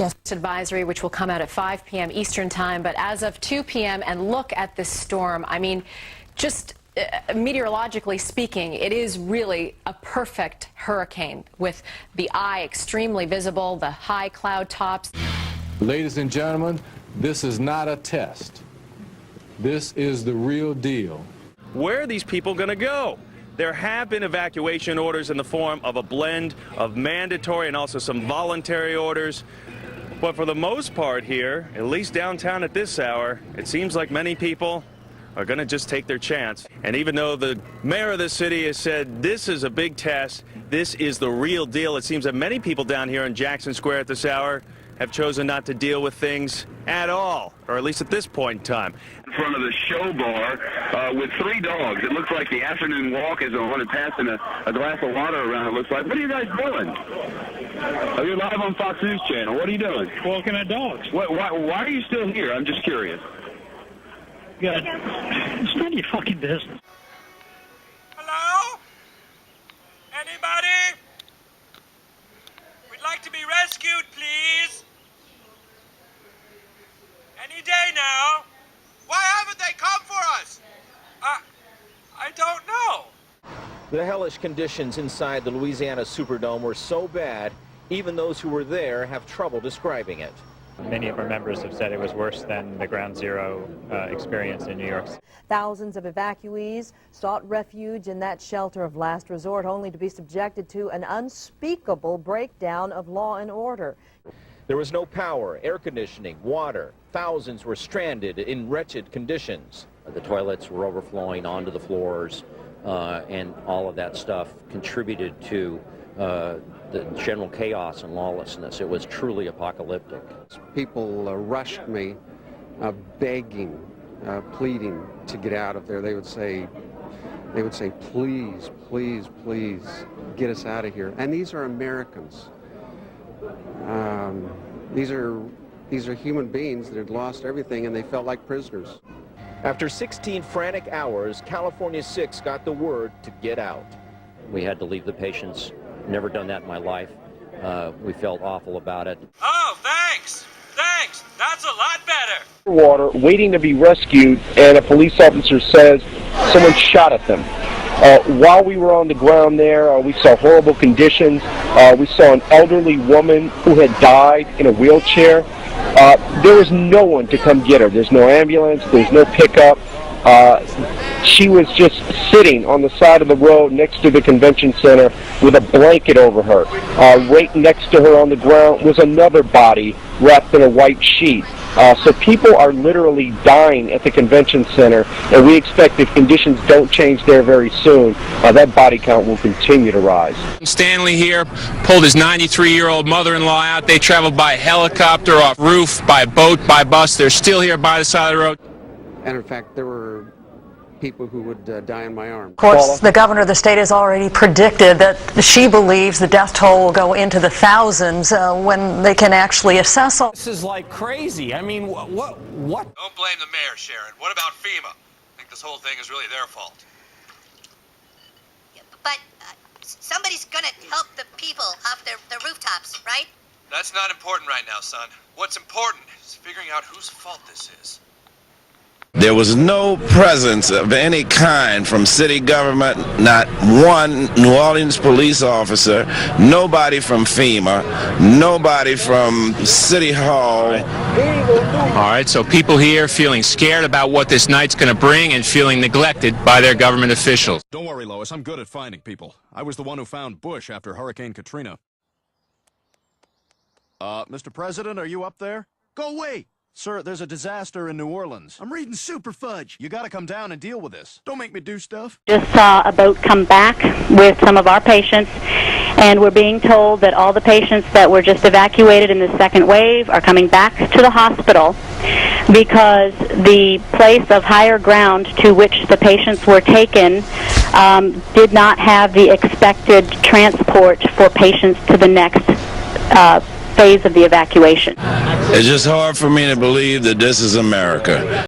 Advisory, which will come out at 5 p.m. Eastern time, but as of 2 p.m. and look at this storm. I mean, just meteorologically speaking, it is really a perfect hurricane with the eye extremely visible, the high cloud tops. Ladies and gentlemen, this is not a test. This is the real deal. Where are these people going to go? There have been evacuation orders in the form of a blend of mandatory and also some voluntary orders. But for the most part here, at least downtown at this hour, it seems like many people are going to just take their chance. And even though the mayor of the city has said this is a big test, this is the real deal, it seems that many people down here in Jackson Square at this hour have chosen not to deal with things at all, or at least at this point in time. In front of the show bar with 3 dogs. It looks like the afternoon walk is on and passing a glass of water around, it looks like. What are you guys doing? Oh, you're live on Fox News Channel. What are you doing? Walking our dogs. Why are you still here? I'm just curious. God, it's none of your fucking business. Hello? Anybody? We'd like to be rescued, please. Any day now. Why haven't they come for us? I don't know. The hellish conditions inside the Louisiana Superdome were so bad, even those who were there have trouble describing it. Many of our members have said it was worse than the Ground Zero experience in New York. Thousands of evacuees sought refuge in that shelter of last resort, only to be subjected to an unspeakable breakdown of law and order. There was no power, air conditioning, water. Thousands were stranded in wretched conditions. The toilets were overflowing onto the floors, and all of that stuff contributed to the general chaos and lawlessness. It was truly apocalyptic. People rushed me, begging, pleading to get out of there. They would say, please, please, please, get us out of here. And these are Americans. These are human beings that had lost everything, and they felt like prisoners. After 16 frantic hours, California 6 got the word to get out. We had to leave the patients. Never done that in my life. We felt awful about it. Oh, thanks. Thanks. That's a lot better. Water, waiting to be rescued, and a police officer says someone shot at them. While we were on the ground there, we saw horrible conditions. We saw an elderly woman who had died in a wheelchair. There was no one to come get her. There's no ambulance. There's no pickup. She was just sitting on the side of the road next to the convention center with a blanket over her. Right next to her on the ground was another body wrapped in a white sheet. So people are literally dying at the convention center, and we expect if conditions don't change there very soon, that body count will continue to rise. Stanley here pulled his 93-year-old mother-in-law out. They traveled by helicopter, off roof, by boat, by bus. They're still here by the side of the road. And in fact, there were people who would die in my arms. Of course, the governor of the state has already predicted that she believes the death toll will go into the thousands when they can actually assess all. This is like crazy. I mean, what? Don't blame the mayor, Sharon. What about FEMA? I think this whole thing is really their fault. Yeah, but somebody's gonna help the people off the rooftops, right? That's not important right now, son. What's important is figuring out whose fault this is. There was no presence of any kind from city government, not one New Orleans police officer, nobody from FEMA, nobody from City Hall. All right, so people here feeling scared about what this night's going to bring and feeling neglected by their government officials. Don't worry, Lois. I'm good at finding people. I was the one who found Bush after Hurricane Katrina. Mr. President, are you up there? Go away! Sir, there's a disaster in New Orleans. I'm reading Super Fudge. You gotta come down and deal with this. Don't make me do stuff. Just saw a boat come back with some of our patients, and we're being told that all the patients that were just evacuated in the second wave are coming back to the hospital because the place of higher ground to which the patients were taken did not have the expected transport for patients to the next phase of the evacuation. It's just hard for me to believe that this is America.